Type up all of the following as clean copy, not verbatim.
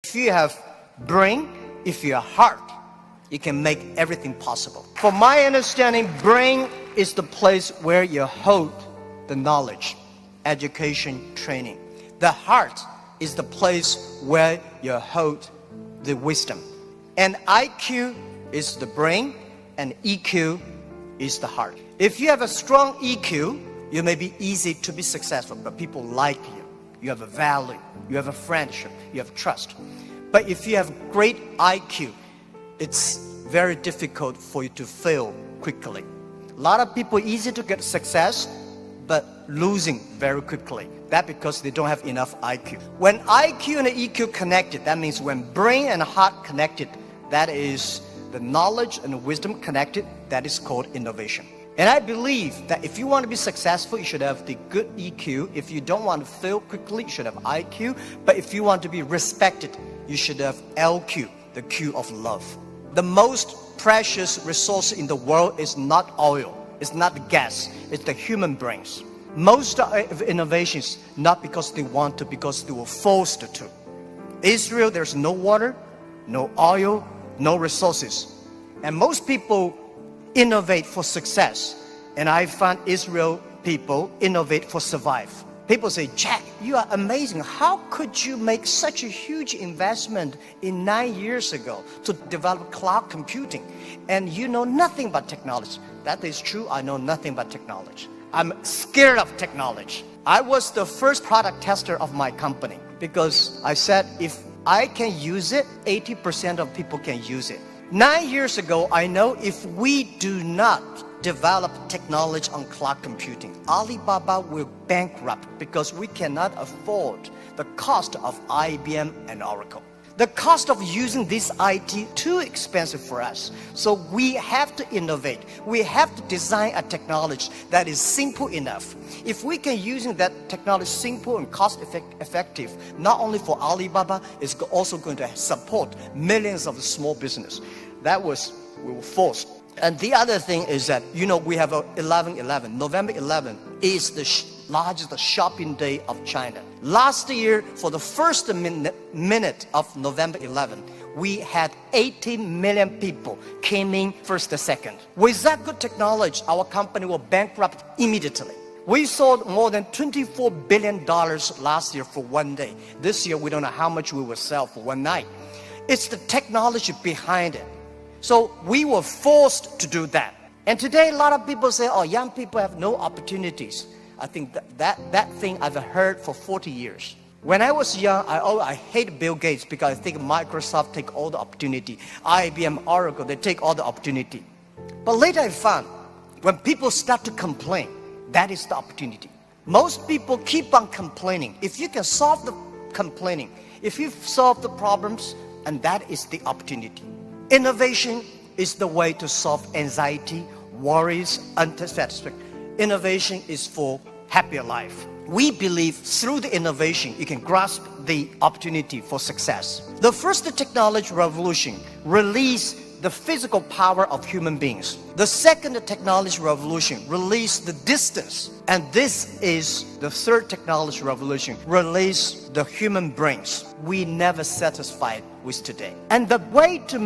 If you have brain, if you have heart, you can make everything possible. For my understanding, brain is the place where you hold the knowledge, education, training. The heart is the place where you hold the wisdom. And IQ is the brain, and EQ is the heart. If you have a strong EQ, you may be easy to be successful, but people like you. You have a value, you have a friendship, you have trust. But if you have great IQ, it's very difficult for you to fail quickly. A lot of people easy to get success, but losing very quickly. That's because they don't have enough IQ. When IQ and EQ connected, that means when brain and heart connected, that is the knowledge and wisdom connected, that is called innovation. And I believe that if you want to be successful, you should have the good EQ. If you don't want to fail quickly, you should have IQ. But if you want to be respected, you should have LQ, the Q of love. The most precious resource in the world is not oil, it's not gas, it's the human brains. Most of innovations, not because they want to, because they were forced to. Israel, there's no water, no oil, no resources. And most people innovate for success. And I find Israel people innovate for survive. People say, Jack, you are amazing. How could you make such a huge investment in 9 years ago to develop cloud computing? And you know nothing about technology. That is true, I know nothing about technology. I'm scared of technology. I was the first product tester of my company because I said, if I can use it, 80% of people can use it. 9 years ago, I know if we do not develop technology on cloud computing, Alibaba will bankrupt because we cannot afford the cost of IBM and Oracle. The cost of using this IT too expensive for us. So we have to innovate. We have to design a technology that is simple enough. If we can using that technology simple and cost effective, not only for Alibaba, it's also going to support millions of small business. That was, we were forced. And the other thing is that, you know, we have 11/11. November 11 is the largest shopping day of China. Last year, for the first minute of November 11, we had 80 million people came in first to second. With that good technology, our company will bankrupt immediately. We sold more than $24 billion last year for one day. This year, we don't know how much we will sell for one night. It's the technology behind it. So we were forced to do that. And today, a lot of people say, oh, young people have no opportunities. I think that thing I've heard for 40 years. When I was young, I hate Bill Gates because I think Microsoft take all the opportunity. IBM, Oracle, they take all the opportunity. But later I found, when people start to complain, that is the opportunity. Most people keep on complaining. If you can solve the complaining, if you solve the problems, and that is the opportunity. Innovation is the way to solve anxiety, worries, unsatisfaction. Innovation is for happier life. We believe through the innovation, you can grasp the opportunity for success. The first technology revolution released the physical power of human beings. The second technology revolution released the distance. And this is the third technology revolution, release the human brains. We never satisfied with today. And the way to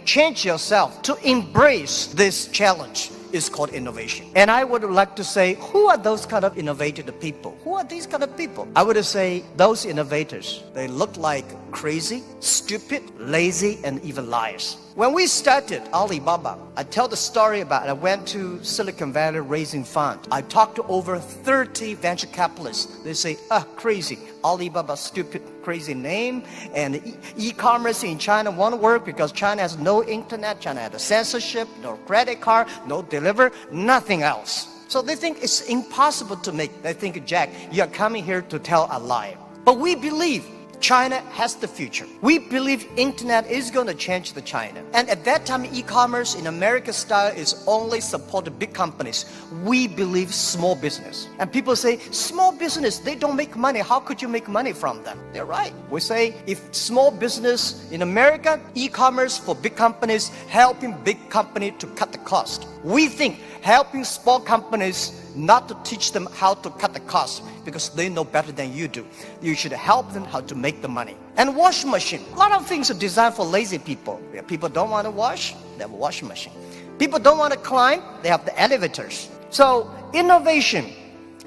change yourself, to embrace this challenge is called innovation. And I would like to say, who are those kind of innovative people? Who are these kind of people? I would say those innovators, they look like crazy, stupid, lazy, and even liars. When we started Alibaba, I tell the story about I went to Silicon Valley raising fund. I talked to over 30 venture capitalists. They say, crazy. Alibaba, stupid, crazy name. And e-commerce in China won't work because China has no internet, China has a censorship, no credit card, no deliver, nothing else. So they think it's impossible to make. They think, Jack, you're coming here to tell a lie. But we believe China has the future. We believe internet is going to change the China. And at that time, e-commerce in American style is only supported big companies. We believe small business. And people say, small business, they don't make money. How could you make money from them? They're right. We say, if small business in America, e-commerce for big companies, helping big company to cut the cost. We think helping small companies not to teach them how to cut the cost because they know better than you do. You should help them how to make the money. And washing machine. A lot of things are designed for lazy people. People don't want to wash, they have a washing machine. People don't want to climb, they have the elevators. So innovation,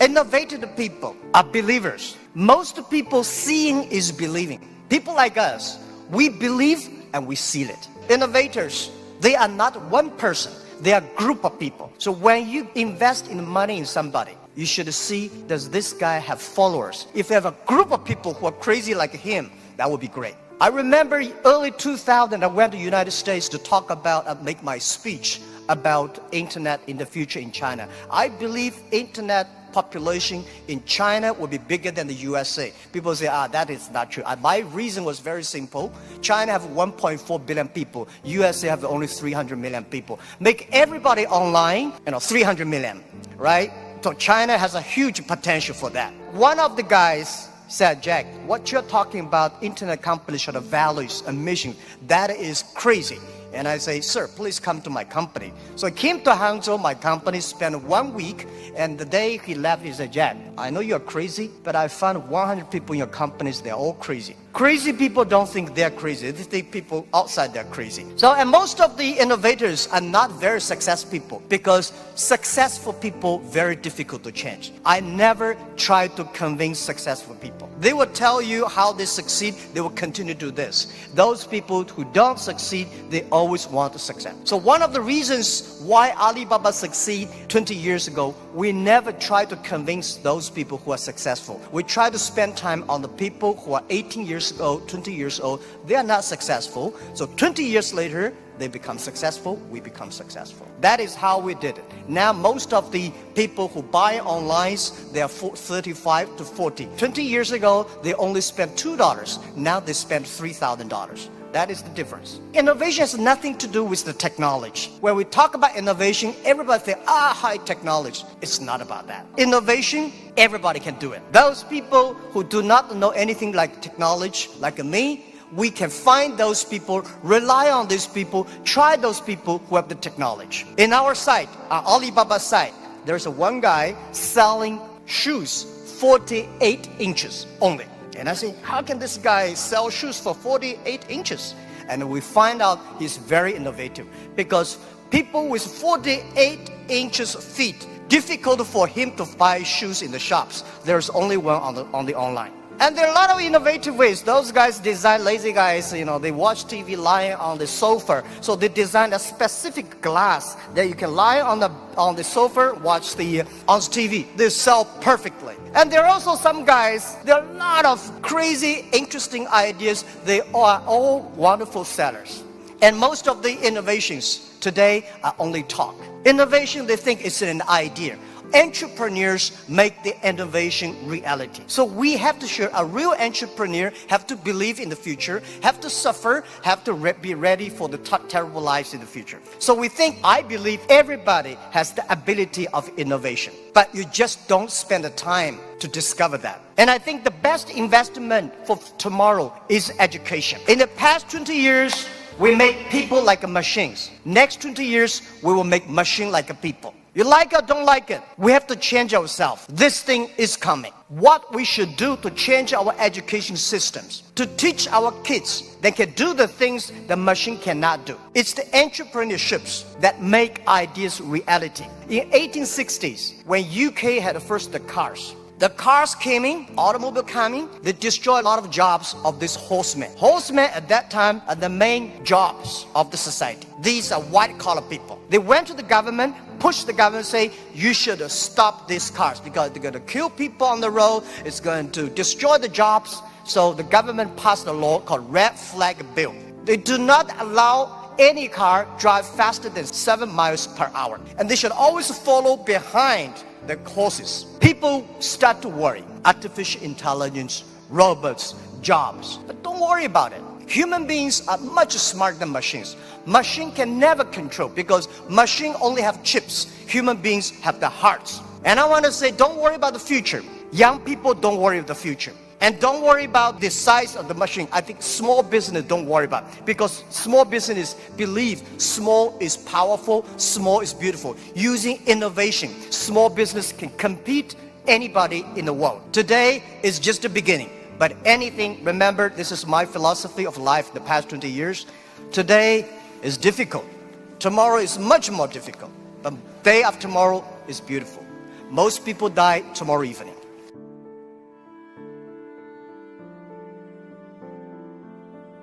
innovative people are believers. Most people seeing is believing. People like us, we believe and we seal it. Innovators, they are not one person. They are a group of people. So when you invest in money in somebody, you should see, does this guy have followers? If you have a group of people who are crazy like him, that would be great. I remember early 2000, I went to the United States to talk about, make my speech about internet in the future in China. I believe internet population in China will be bigger than the USA. People say, that is not true. My reason was very simple. China have 1.4 billion people. USA have only 300 million people. Make everybody online, 300 million, right? So China has a huge potential for that. One of the guys said, Jack, what you're talking about, internet companies should have values and mission, that is crazy. And I say, sir, please come to my company. So I came to Hangzhou, my company, spent 1 week, and the day he left, he said, Jack, I know you're crazy, but I found 100 people in your companies, they're all crazy. Crazy people don't think they're crazy, they think people outside they're crazy. So, and most of the innovators are not very successful people, because successful people, very difficult to change. I never try to convince successful people. They will tell you how they succeed, they will continue to do this. Those people who don't succeed, they always want to succeed. So one of the reasons why Alibaba succeed 20 years ago, we never try to convince those people who are successful. We try to spend time on the people who are 18 years old, 20 years old. They are not successful. So 20 years later, they become successful, we become successful. That is how we did it. Now most of the people who buy online, they are 35 to 40. 20 years ago, they only spent $2. Now they spend $3,000. That is the difference. Innovation has nothing to do with the technology. When we talk about innovation, everybody thinks, high technology. It's not about that. Innovation, everybody can do it. Those people who do not know anything like technology, like me, we can find those people, rely on these people, try those people who have the technology. In our site, our Alibaba site, there's one guy selling shoes 48 inches only. And I say, how can this guy sell shoes for 48 inches? And we find out he's very innovative, because people with 48 inches feet, difficult for him to buy shoes in the shops. There's only one on the online. And there are a lot of innovative ways. Those guys design, lazy guys, they watch TV lying on the sofa. So they design a specific glass that you can lie on the sofa, watch on TV. They sell perfectly. And there are also some guys, there are a lot of crazy, interesting ideas. They are all wonderful sellers. And most of the innovations today are only talk. Innovation, they think it's an idea. Entrepreneurs make the innovation reality. So we have to show a real entrepreneur have to believe in the future, have to suffer, have to be ready for the terrible lives in the future. So I believe everybody has the ability of innovation, but you just don't spend the time to discover that. And I think the best investment for tomorrow is education. In the past 20 years, we make people like machines. Next 20 years, we will make machine like people. You like it or don't like it, we have to change ourselves. This thing is coming. What we should do to change our education systems, to teach our kids they can do the things the machine cannot do. It's the entrepreneurships that make ideas reality. In 1860s, when UK had first the cars came in, automobile coming, they destroyed a lot of jobs of these horsemen. Horsemen at that time are the main jobs of the society. These are white-collar people. They went to the government, pushed the government, say, you should stop these cars because they're going to kill people on the road, it's going to destroy the jobs. So the government passed a law called Red Flag Bill. They do not allow any car drive faster than 7 miles per hour. And they should always follow behind the horses. People start to worry. Artificial intelligence, robots, jobs. But don't worry about it. Human beings are much smarter than machines. Machine can never control because machine only have chips. Human beings have the hearts. And I want to say, don't worry about the future. Young people, don't worry about the future. And don't worry about the size of the machine. I think small business don't worry about, because small business believe small is powerful, small is beautiful. Using innovation, small business can compete anybody in the world. Today is just the beginning, but anything, remember, this is my philosophy of life the past 20 years. Today is difficult. Tomorrow is much more difficult. But day after tomorrow is beautiful. Most people die tomorrow evening.